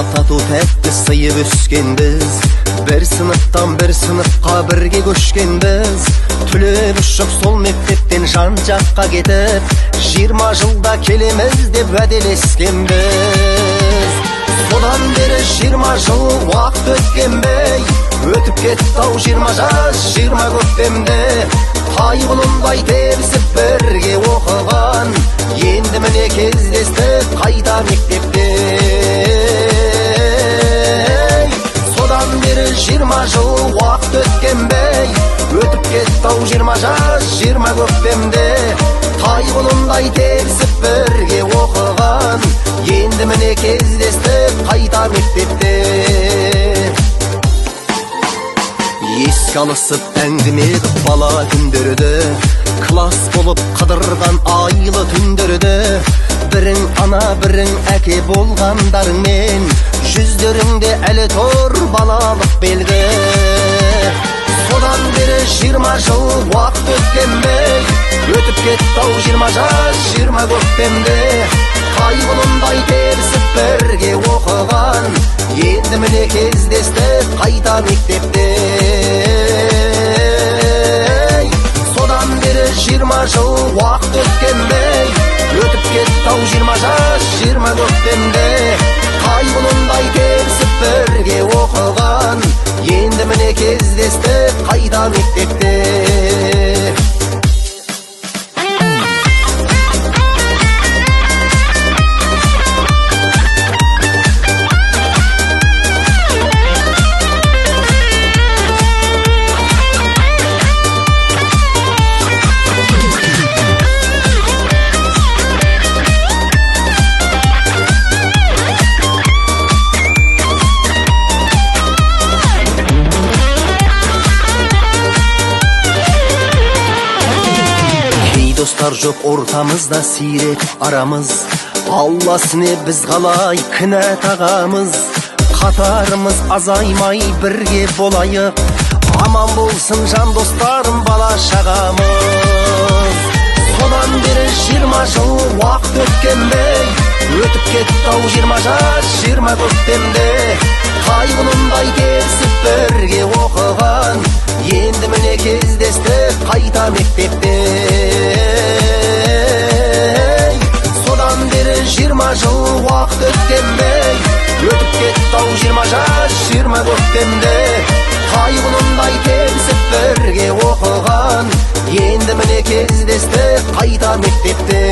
Ана тату тәтті сыйып өскенбіз, бір сыныптан бір сыныпқа бірге көшкенбіз. Түлеп ұшып сол мектептен жан жаққа кетіп, 20 жылда келеміз деп уәделескенбіз. Содан бері 20 жыл уақыт өткенбей, өтіп кетті-ау 20 жас 20 көктемде. Тайғұлындай тебісіп бірге оқыған, енді міне кездестік қайта мектепте. Содан бері 20 жыл уақыт өткенбей, өтіп кетті-ау 20 жас 20 көктемде. Тайғұлындай тебісіп бірге оқыған, енді міне кездестік қайта мектепте. Еске алысып әңгіме қып бала күндерді, класс болып қыдырған айлы түндерді. Бірің ана бірің әке болғандарыңмен, жүздеріңде әлі тұр балалық белгі. Содан бері 20 жыл уақыт өткенбей, өтіп кетті-ау 20 жас 20 көктемде. Тайғұлындай тебісіп бірге оқыған, енді міне кездестік қайта мектепте. Содан бері 20 жыл уақыт өткенбей, өтіп кетті-ау 20 жас 20 көктемде. Тайғұлындай тебісіп бірге оқыған, енді міне кездестік қайта мектепте. Достар жоқ ортамызда сирек арамыз, Алласыне біз қалай кінә тағамыз. Қатарымыз азаймай бірге болайық, аман болсын жан достарым бала шағамыз. Содан бері 20 жыл уақыт өткенбей, өтіп кетті-ау 20 жас 20 көктемде. Тайғұлындай тебісіп бірге оқыған, енді міне кездестік қайта мектепте. Содан бері 20 жыл уақыт өткенбей, өтіп кетті-ау 20 жас 20 көктемде. Тайғұлындай тебісіп бірге оқыған, енді міне кездестік қайта мектепте.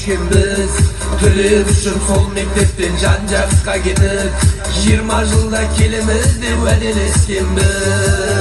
ешкенбіз. Төлеп үшін сол мектептен жан жаққа кетіп, 20 жылда келеміз деп уәделескенбіз.